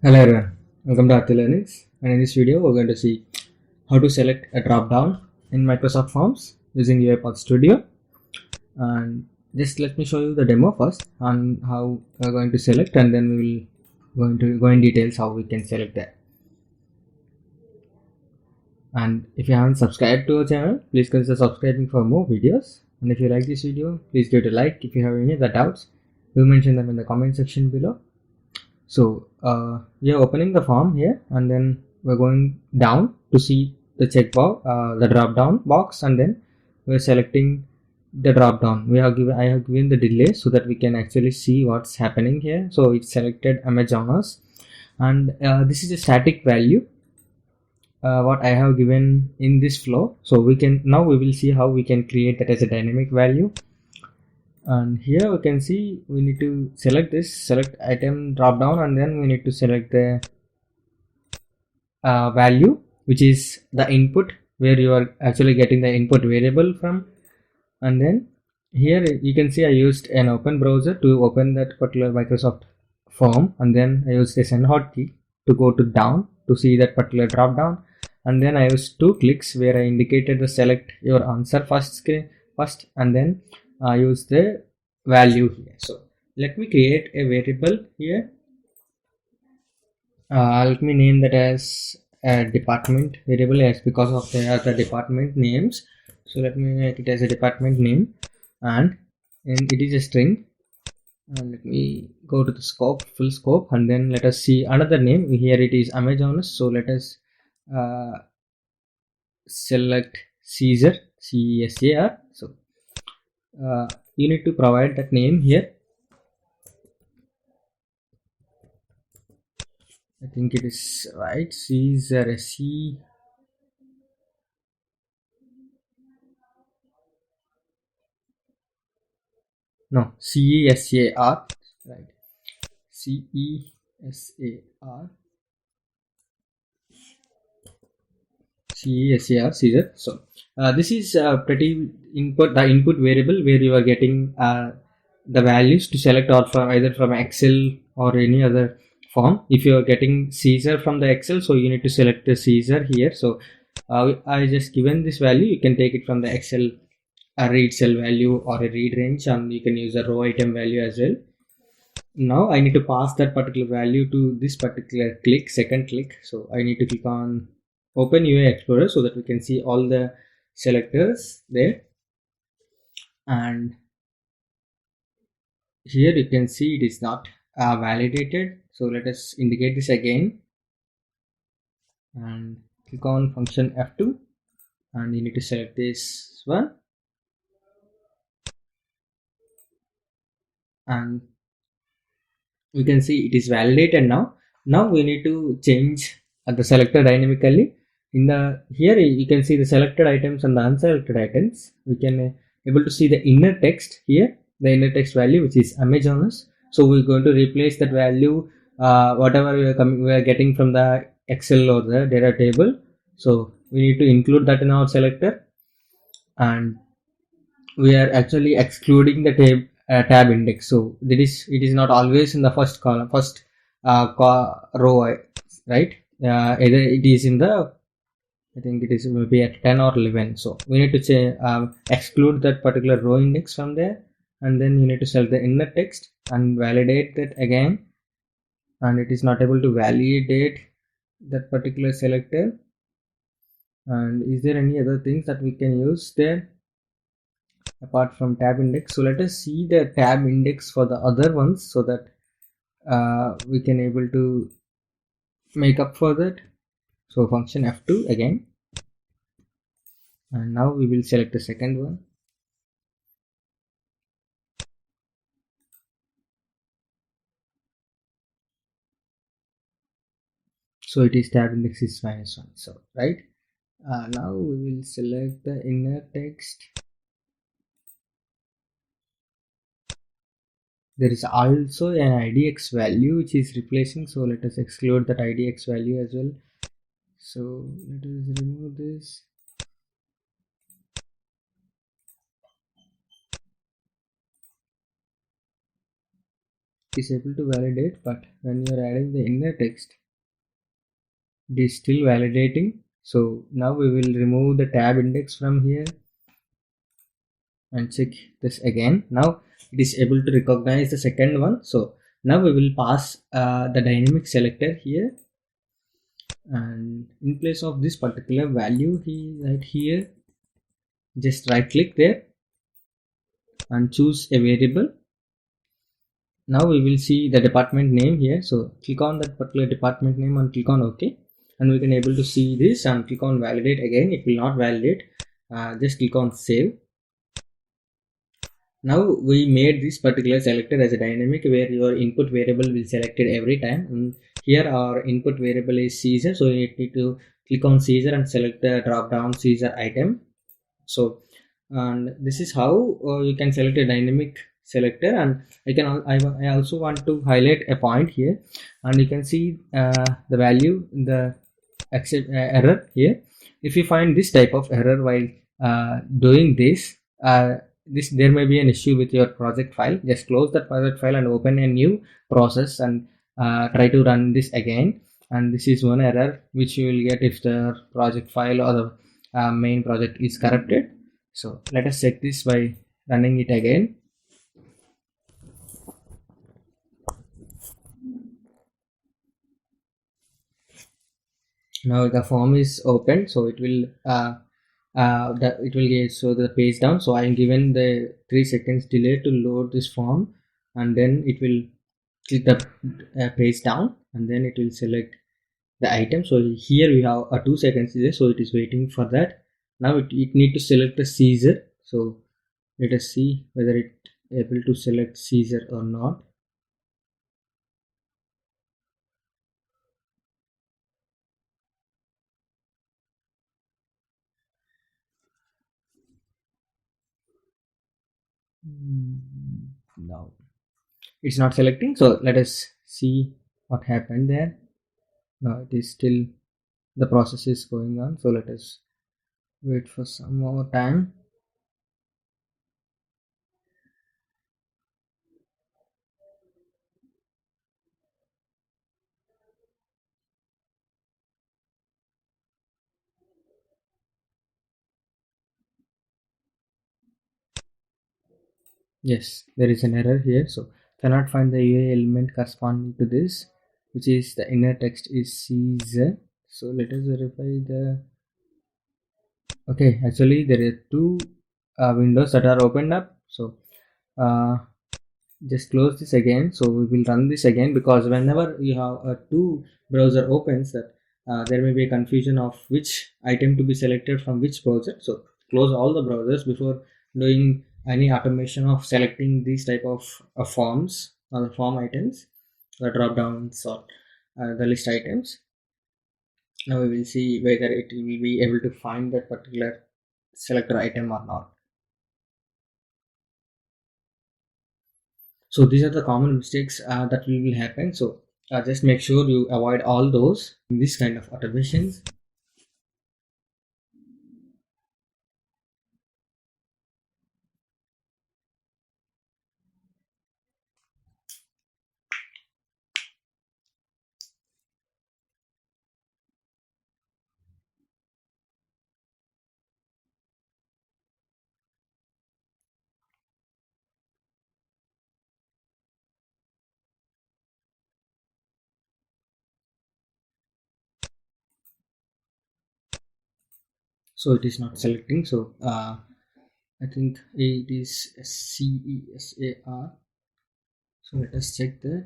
Hello everyone, welcome to Aarthi Learnings, and in this video we're going to see how to select a drop-down in Microsoft Forms using UiPath Studio. And just let me show you the demo first on how we're going to select, and then we will going to go in details how we can select that. And if you haven't subscribed to our channel, please consider subscribing for more videos. And if you like this video, please give it a like. If you have any other doubts, do mention them in the comment section below. So we are opening the form here, and then we're going down to see the checkbox, the drop down box, and then we're selecting the drop down. I have given the delay so that we can actually see what's happening here. So it's selected Amazonas, and this is a static value what I have given in this flow. So we will see how we can create that as a dynamic value. And here we can see we need to select item drop down, and then we need to select the value, which is the input where you are actually getting the input variable from. And then here you can see I used an open browser to open that particular Microsoft form, and then I used a send hotkey to go to down to see that particular drop down, and then I used two clicks where I indicated the select your answer first, and then I use the value here. So let me create a variable here. Let me name that as a department variable, as because of the department names. So let me make it as a department name, and it is a string. And let me go to the full scope, and then let us see another name. Here it is Amazonas. So let us uh, select Caesar, CESAR. So you need to provide that name here. I think it is right. Caesar, CESAR, right? CESAR, CESAR, Caesar. So this is pretty the input variable where you are getting the values to select, or from either from Excel or any other form. If you are getting Caesar from the Excel, so you need to select the Caesar here. So I just given this value. You can take it from the Excel, a read cell value or a read range, and you can use a row item value as well. Now I need to pass that particular value to this particular second click. So I need to click on open UI Explorer so that we can see all the selectors there. And here you can see it is not validated. So let us indicate this again and click on function F2, and you need to select this one, and we can see it is validated now. Now we need to change the selector dynamically. In the here you can see the selected items and the unselected items. We can able to see the inner text here, the inner text value, which is Amazonas. So we're going to replace that value whatever we are getting from the Excel or the data table. So we need to include that in our selector, and we are actually excluding the tab index. So it is not always in the first column, first row, right? Either it is in the, I think it is maybe at 10 or 11. So we need to say exclude that particular row index from there, and then you need to select the inner text and validate that again, and it is not able to validate that particular selector. And is there any other things that we can use there apart from tab index? So let us see the tab index for the other ones so that we can able to make up for that. So function F2 again, and now we will select the second one. So it is tab index is -1. So right, now we will select the inner text. There is also an IDX value which is replacing, so let us exclude that IDX value as well. So let us remove this. is able to validate, but when you are adding the inner text, it is still validating. So now we will remove the tab index from here and check this again. Now it is able to recognize the second one. So now we will pass the dynamic selector here, and in place of this particular value right here, just right click there and choose a variable. Now we will see the department name here, so click on that particular department name and click on OK, and we can able to see this and click on validate. Again it will not validate, just click on save. Now we made this particular selector as a dynamic where your input variable will selected every time, and here our input variable is Caesar, so you need to click on Caesar and select the drop down Caesar item. So and this is how you can select a dynamic selector. And I also want to highlight a point here, and you can see the value in the error here. If you find this type of error while doing this, there may be an issue with your project file. Just close that project file and open a new process and try to run this again. And this is one error which you will get if the project file or the main project is corrupted. So let us check this by running it again. Now the form is open, so it will show the page down. So I am given the 3 seconds delay to load this form, and then it will click the page down, and then it will select the item. So here we have a 2 seconds delay, so it is waiting for that. Now it need to select the Caesar. So let us see whether it able to select Caesar or not. No, it's not selecting. So let us see what happened there. No, it is still, the process is going on. So let us wait for some more time. Yes, there is an error here. So cannot find the UI element corresponding to this, which is the inner text is Caesar. So let us verify the. Okay, actually there are two windows that are opened up. So uh, just close this again. So we will run this again, because whenever you have two browser opens, that there may be a confusion of which item to be selected from which browser. So close all the browsers before doing any automation of selecting these type of forms or the form items, the drop downs or the list items. Now we will see whether it will be able to find that particular selector item or not. So these are the common mistakes that will happen. So just make sure you avoid all those in this kind of automations. So it is not selecting. So I think it is CESAR. So let us check that.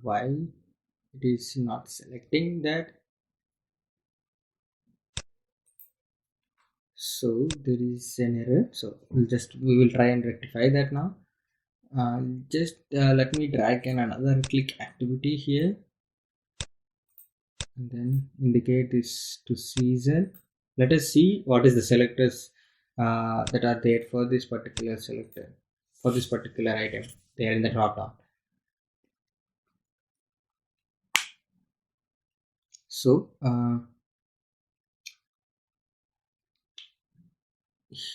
Why it is not selecting that? So there is an error. So we will try and rectify that now. Just let me drag in another click activity here, and then indicate this to season. Let us see what is the selectors that are there for this particular selector, for this particular item. They are in the drop down. So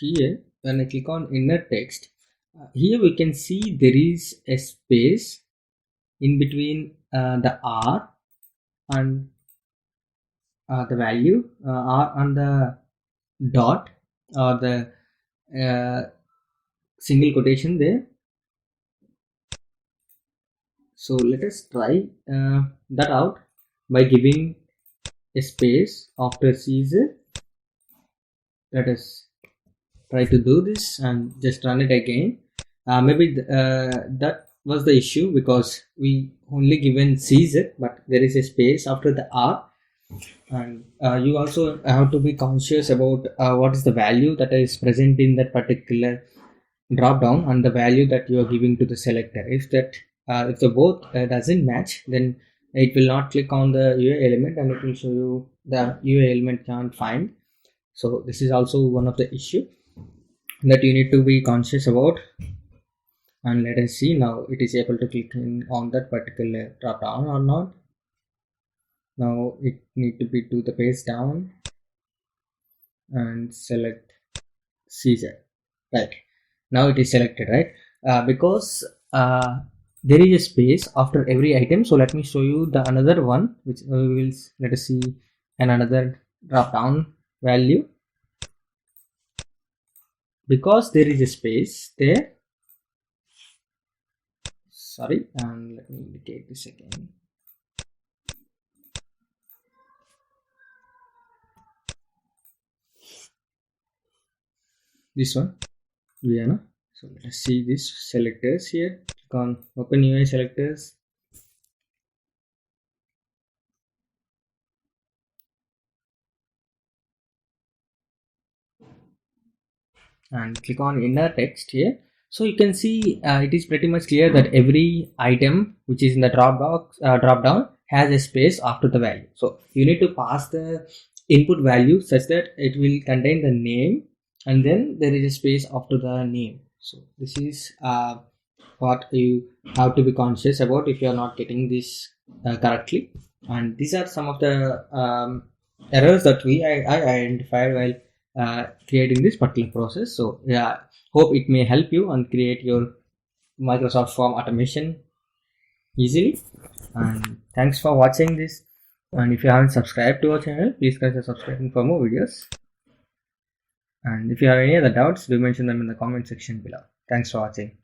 here when I click on inner text, here we can see there is a space in between the R and the value, R and the dot, or the single quotation there. So let us try that out by giving a space after Caesar. Let us try to do this and just run it again. Maybe that was the issue, because we only given Caesar, but there is a space after the R. And you also have to be conscious about what is the value that is present in that particular drop down and the value that you are giving to the selector. If the both doesn't match, then it will not click on the UI element and it will show you the UI element can't find. So this is also one of the issue that you need to be conscious about. And let us see now it is able to click in on that particular drop down or not. Now it need to be to the page down and select Caesar. Right, now it is selected, right? Because there is a space after every item. So let me show you the another one, which will let us see another drop down value. Because there is a space there, sorry, and let me indicate this again. This one, Vienna. So let us see these selectors here. Click on open UI selectors. And click on inner text here. So you can see it is pretty much clear that every item which is in the drop down has a space after the value. So you need to pass the input value such that it will contain the name, and then there is a space after the name. So this is what you have to be conscious about if you are not getting this correctly. And these are some of the errors that I identified while creating this particular process. So yeah, hope it may help you and create your Microsoft Form automation easily. And thanks for watching this. And if you haven't subscribed to our channel, please consider subscribing for more videos. And if you have any other doubts, do mention them in the comment section below. Thanks for watching.